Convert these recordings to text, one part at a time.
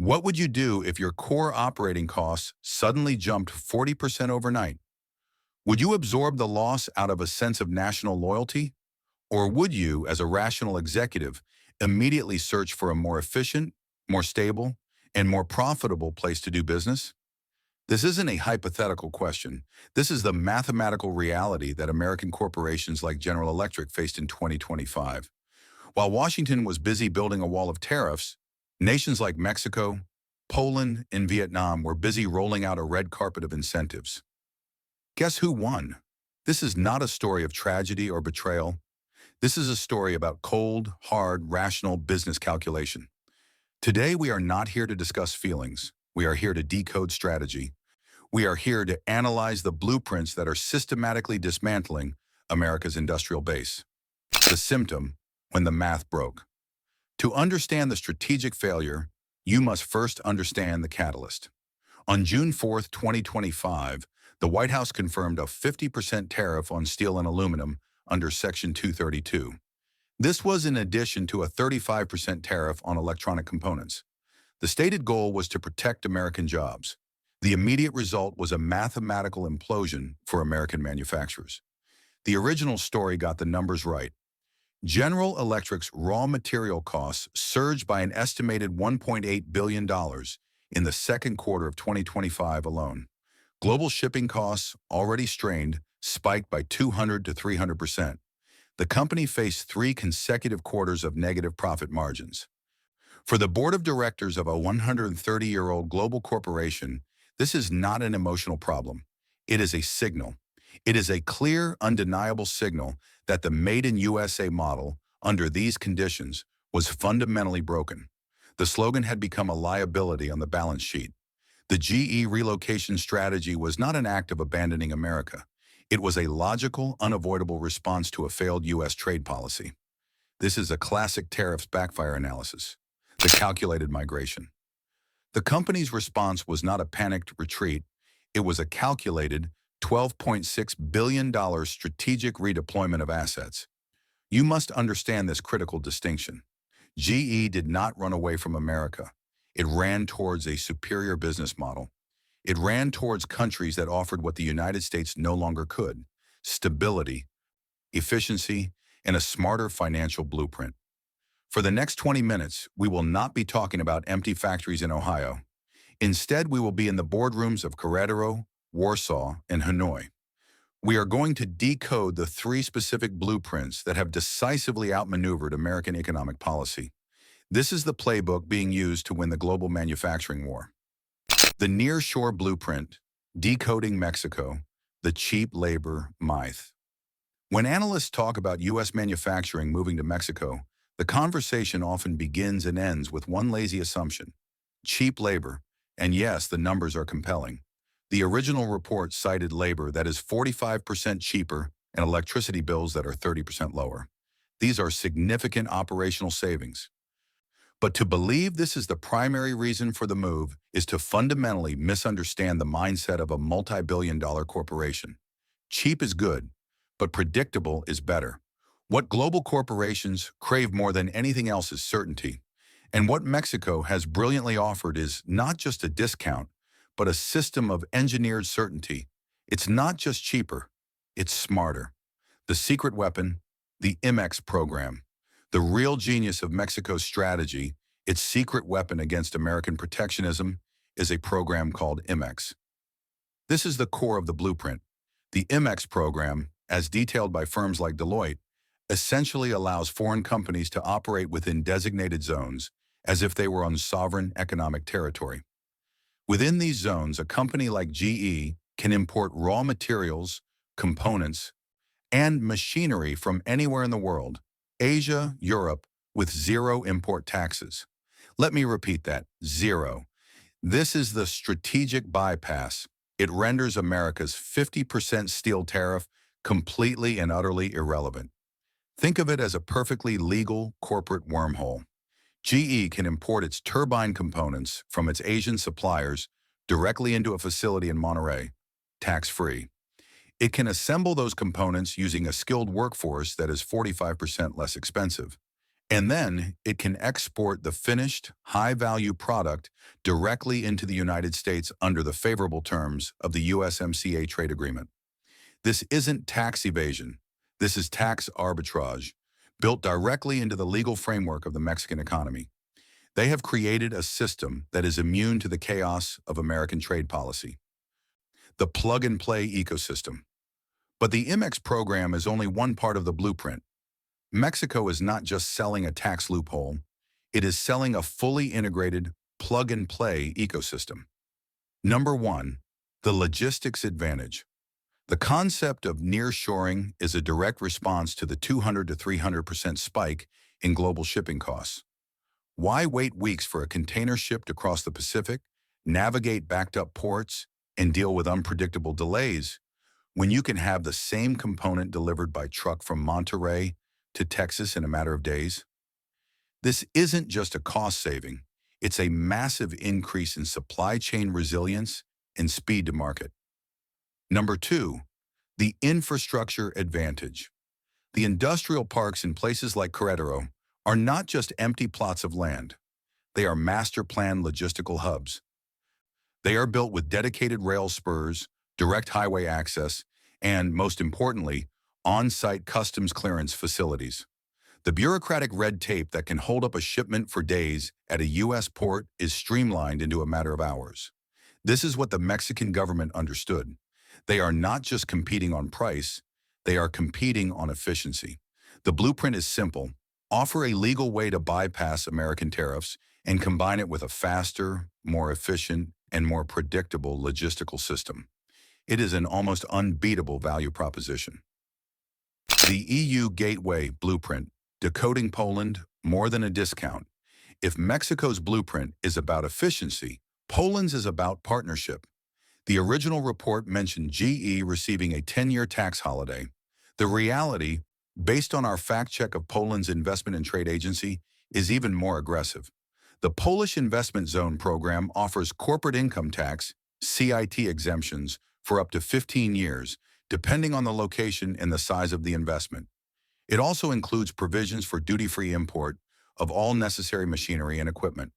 What would you do if your core operating costs suddenly jumped 40% overnight? Would you absorb the loss out of a sense of national loyalty? Or would you, as a rational executive, immediately search for a more efficient, more stable, and more profitable place to do business? This isn't a hypothetical question. This is the mathematical reality that American corporations like General Electric faced in 2025. While Washington was busy building a wall of tariffs, nations like Mexico, Poland, and Vietnam were busy rolling out a red carpet of incentives. Guess who won? This is not a story of tragedy or betrayal. This is a story about cold, hard, rational business calculation. Today, we are not here to discuss feelings. We are here to decode strategy. We are here to analyze the blueprints that are systematically dismantling America's industrial base. The symptom, when the math broke. To understand the strategic failure, you must first understand the catalyst. On June 4th, 2025, the White House confirmed a 50% tariff on steel and aluminum under Section 232. This was in addition to a 35% tariff on electronic components. The stated goal was to protect American jobs. The immediate result was a mathematical implosion for American manufacturers. The original story got the numbers right. General Electric's raw material costs surged by an estimated $1.8 billion in the second quarter of 2025 alone. Global shipping costs, already strained, spiked by 200 to 300%. The company faced 3 consecutive quarters of negative profit margins. For the board of directors of a 130-year-old global corporation, this is not an emotional problem. It is a signal. It is a clear, undeniable signal that the Made in USA model, under these conditions, was fundamentally broken. The slogan had become a liability on the balance sheet. The GE relocation strategy was not an act of abandoning America. It was a logical, unavoidable response to a failed U.S. trade policy. This is a classic tariffs backfire analysis, the calculated migration. The company's response was not a panicked retreat. It was a calculated $12.6 billion strategic redeployment of assets. You must understand this critical distinction. GE did not run away from America. It ran towards a superior business model. It ran towards countries that offered what the United States no longer could: stability, efficiency, and a smarter financial blueprint. For the next 20 minutes, we will not be talking about empty factories in Ohio. Instead, we will be in the boardrooms of Querétaro, Warsaw, and Hanoi. We are going to decode the 3 specific blueprints that have decisively outmaneuvered American economic policy. This is the playbook being used to win the global manufacturing war. The nearshore blueprint, decoding Mexico, the cheap labor myth. When analysts talk about U.S. manufacturing moving to Mexico, the conversation often begins and ends with one lazy assumption: cheap labor. And yes, the numbers are compelling. The original report cited labor that is 45% cheaper and electricity bills that are 30% lower. These are significant operational savings. But to believe this is the primary reason for the move is to fundamentally misunderstand the mindset of a multi-billion-dollar corporation. Cheap is good, but predictable is better. What global corporations crave more than anything else is certainty. And what Mexico has brilliantly offered is not just a discount, but a system of engineered certainty. It's not just cheaper, it's smarter. The secret weapon, the IMMEX program. The real genius of Mexico's strategy, its secret weapon against American protectionism, is a program called IMMEX. This is the core of the blueprint. The IMMEX program, as detailed by firms like Deloitte, essentially allows foreign companies to operate within designated zones as if they were on sovereign economic territory. Within these zones, a company like GE can import raw materials, components, and machinery from anywhere in the world, Asia, Europe, with 0 import taxes. Let me repeat that: 0. This is the strategic bypass. It renders America's 50% steel tariff completely and utterly irrelevant. Think of it as a perfectly legal corporate wormhole. GE can import its turbine components from its Asian suppliers directly into a facility in Monterrey, tax-free. It can assemble those components using a skilled workforce that is 45% less expensive. And then it can export the finished, high-value product directly into the United States under the favorable terms of the USMCA trade agreement. This isn't tax evasion. This is tax arbitrage, built directly into the legal framework of the Mexican economy. They have created a system that is immune to the chaos of American trade policy, the plug-and-play ecosystem. But the IMMEX program is only one part of the blueprint. Mexico is not just selling a tax loophole, it is selling a fully integrated plug-and-play ecosystem. Number one, the logistics advantage. The concept of nearshoring is a direct response to the 200 to 300% spike in global shipping costs. Why wait weeks for a container shipped across the Pacific, navigate backed-up ports, and deal with unpredictable delays when you can have the same component delivered by truck from Monterrey to Texas in a matter of days? This isn't just a cost saving, it's a massive increase in supply chain resilience and speed to market. Number two, the infrastructure advantage. The industrial parks in places like Querétaro are not just empty plots of land. They are master-planned logistical hubs. They are built with dedicated rail spurs, direct highway access, and, most importantly, on-site customs clearance facilities. The bureaucratic red tape that can hold up a shipment for days at a U.S. port is streamlined into a matter of hours. This is what the Mexican government understood. They are not just competing on price, they are competing on efficiency. The blueprint is simple. Offer a legal way to bypass American tariffs and combine it with a faster, more efficient, and more predictable logistical system. It is an almost unbeatable value proposition. The EU Gateway Blueprint, decoding Poland more than a discount. If Mexico's blueprint is about efficiency, Poland's is about partnership. The original report mentioned GE receiving a 10-year tax holiday. The reality, based on our fact check of Poland's Investment and Trade Agency, is even more aggressive. The Polish Investment Zone program offers corporate income tax, CIT exemptions, for up to 15 years, depending on the location and the size of the investment. It also includes provisions for duty-free import of all necessary machinery and equipment.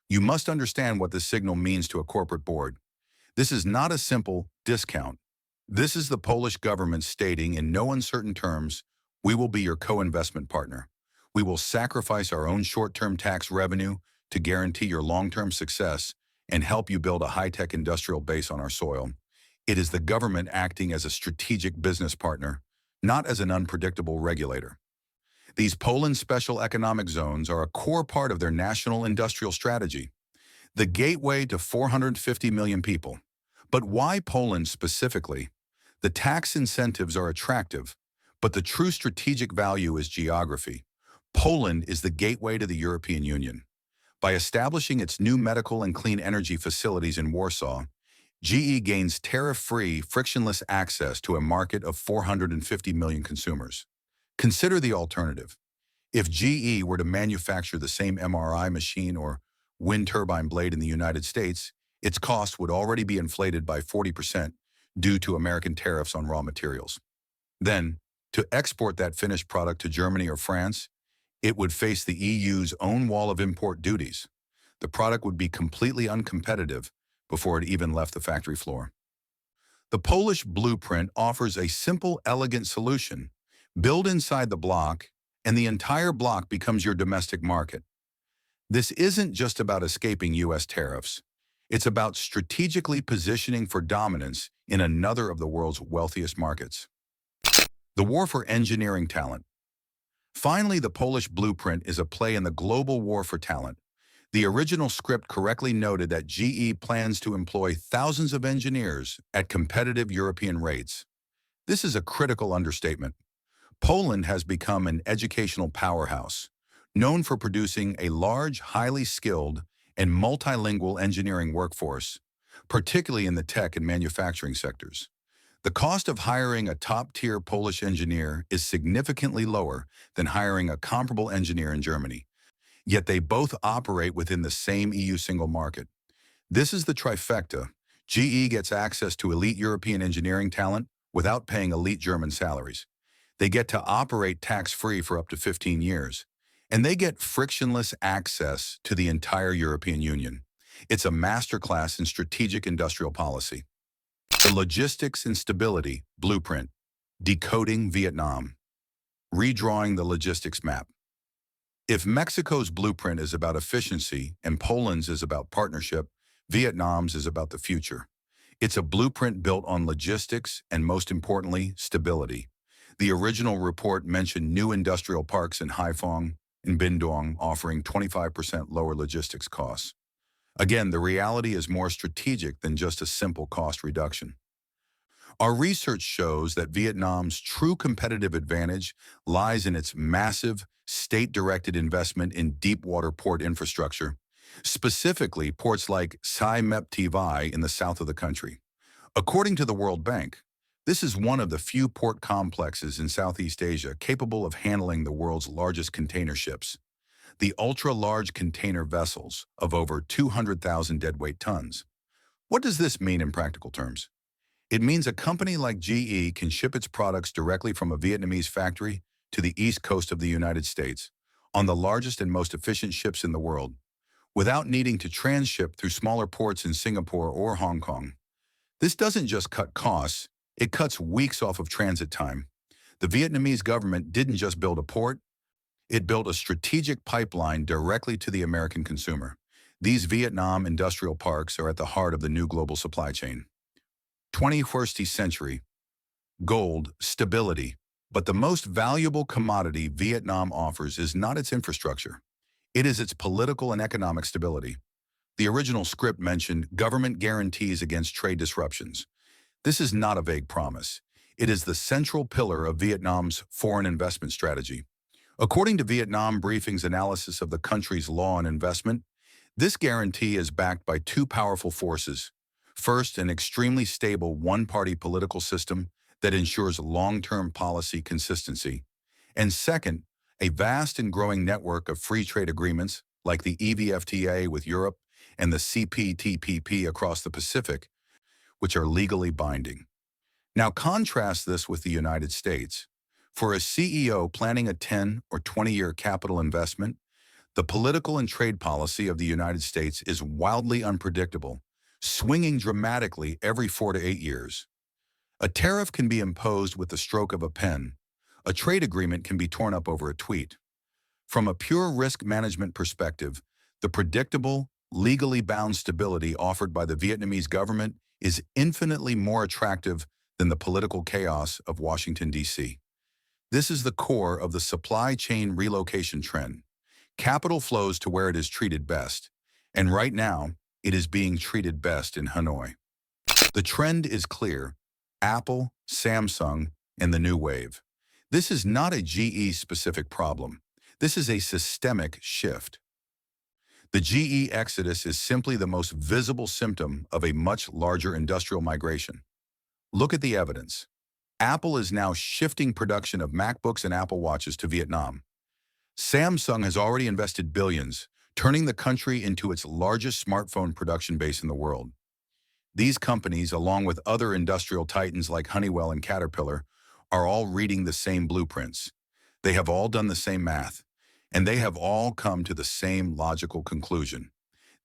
You must understand what this signal means to a corporate board. This is not a simple discount. This is the Polish government stating in no uncertain terms, we will be your co-investment partner. We will sacrifice our own short-term tax revenue to guarantee your long-term success and help you build a high-tech industrial base on our soil. It is the government acting as a strategic business partner, not as an unpredictable regulator. These Poland special economic zones are a core part of their national industrial strategy, the gateway to 450 million people. But why Poland specifically? The tax incentives are attractive, but the true strategic value is geography. Poland is the gateway to the European Union. By establishing its new medical and clean energy facilities in Warsaw, GE gains tariff-free, frictionless access to a market of 450 million consumers. Consider the alternative. If GE were to manufacture the same MRI machine or wind turbine blade in the United States, its cost would already be inflated by 40% due to American tariffs on raw materials. Then, to export that finished product to Germany or France, it would face the EU's own wall of import duties. The product would be completely uncompetitive before it even left the factory floor. The Polish blueprint offers a simple, elegant solution. Build inside the block, and the entire block becomes your domestic market. This isn't just about escaping U.S. tariffs. It's about strategically positioning for dominance in another of the world's wealthiest markets. The war for engineering talent. Finally, the Polish blueprint is a play in the global war for talent. The original script correctly noted that GE plans to employ thousands of engineers at competitive European rates. This is a critical understatement. Poland has become an educational powerhouse, known for producing a large, highly skilled, and multilingual engineering workforce, particularly in the tech and manufacturing sectors. The cost of hiring a top-tier Polish engineer is significantly lower than hiring a comparable engineer in Germany, yet they both operate within the same EU single market. This is the trifecta. GE gets access to elite European engineering talent without paying elite German salaries. They get to operate tax-free for up to 15 years. And they get frictionless access to the entire European Union. It's a masterclass in strategic industrial policy. The Logistics and Stability Blueprint, Decoding Vietnam, Redrawing the Logistics Map. If Mexico's blueprint is about efficiency and Poland's is about partnership, Vietnam's is about the future. It's a blueprint built on logistics and, most importantly, stability. The original report mentioned new industrial parks in Haiphong and Binh Duong offering 25% lower logistics costs. Again, the reality is more strategic than just a simple cost reduction. Our research shows that Vietnam's true competitive advantage lies in its massive, state-directed investment in deep-water port infrastructure, specifically ports like Sai Mep Ti Vai in the south of the country. According to the World Bank, this is one of the few port complexes in Southeast Asia capable of handling the world's largest container ships, the ultra-large container vessels of over 200,000 deadweight tons. What does this mean in practical terms? It means a company like GE can ship its products directly from a Vietnamese factory to the east coast of the United States on the largest and most efficient ships in the world, without needing to transship through smaller ports in Singapore or Hong Kong. This doesn't just cut costs, it cuts weeks off of transit time. The Vietnamese government didn't just build a port, it built a strategic pipeline directly to the American consumer. These Vietnam industrial parks are at the heart of the new global supply chain. 21st century, gold, stability. But the most valuable commodity Vietnam offers is not its infrastructure. It is its political and economic stability. The original script mentioned government guarantees against trade disruptions. This is not a vague promise. It is the central pillar of Vietnam's foreign investment strategy. According to Vietnam Briefing's analysis of the country's law and investment, this guarantee is backed by two powerful forces. First, an extremely stable one-party political system that ensures long-term policy consistency. And second, a vast and growing network of free trade agreements like the EVFTA with Europe and the CPTPP across the Pacific, which are legally binding. Now contrast this with the United States. For a CEO planning a 10 or 20-year capital investment, the political and trade policy of the United States is wildly unpredictable, swinging dramatically every 4 to 8 years. A tariff can be imposed with the stroke of a pen. A trade agreement can be torn up over a tweet. From a pure risk management perspective, the predictable, legally bound stability offered by the Vietnamese government is infinitely more attractive than the political chaos of Washington, D.C. This is the core of the supply chain relocation trend. Capital flows to where it is treated best, and right now, it is being treated best in Hanoi. The trend is clear: Apple, Samsung, and the new wave. This is not a GE-specific problem. This is a systemic shift. The GE exodus is simply the most visible symptom of a much larger industrial migration. Look at the evidence. Apple is now shifting production of MacBooks and Apple Watches to Vietnam. Samsung has already invested billions, turning the country into its largest smartphone production base in the world. These companies, along with other industrial titans like Honeywell and Caterpillar, are all reading the same blueprints. They have all done the same math, and they have all come to the same logical conclusion.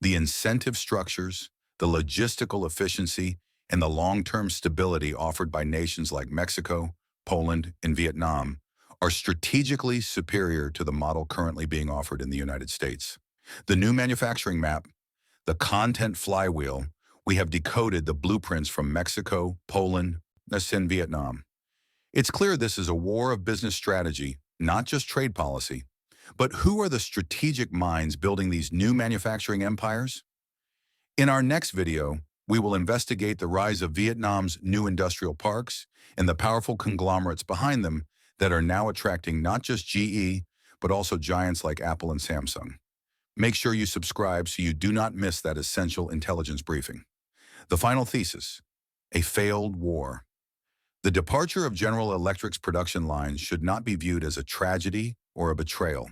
The incentive structures, the logistical efficiency, and the long-term stability offered by nations like Mexico, Poland, and Vietnam are strategically superior to the model currently being offered in the United States. The new manufacturing map, the content flywheel, we have decoded the blueprints from Mexico, Poland, and Vietnam. It's clear this is a war of business strategy, not just trade policy. But who are the strategic minds building these new manufacturing empires? In our next video, we will investigate the rise of Vietnam's new industrial parks and the powerful conglomerates behind them that are now attracting not just GE, but also giants like Apple and Samsung. Make sure you subscribe so you do not miss that essential intelligence briefing. The final thesis: a failed war. The departure of General Electric's production lines should not be viewed as a tragedy or a betrayal.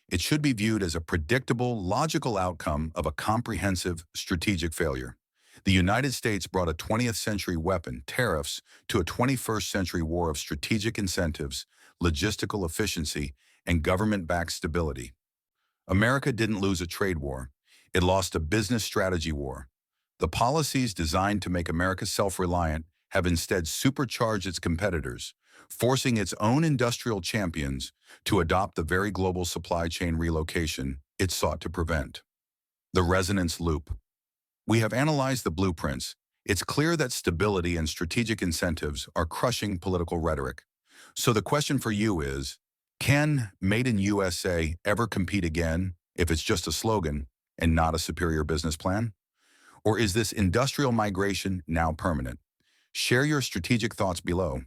It should be viewed as a predictable, logical outcome of a comprehensive strategic failure. The United States brought a 20th century weapon, tariffs, to a 21st century war of strategic incentives, logistical efficiency, and government-backed stability. America didn't lose a trade war. It lost a business strategy war. The policies designed to make America self-reliant have instead supercharged its competitors, forcing its own industrial champions to adopt the very global supply chain relocation it sought to prevent. The resonance loop. We have analyzed the blueprints. It's clear that stability and strategic incentives are crushing political rhetoric. So the question for you is, can Made in USA ever compete again if it's just a slogan and not a superior business plan? Or is this industrial migration now permanent? Share your strategic thoughts below.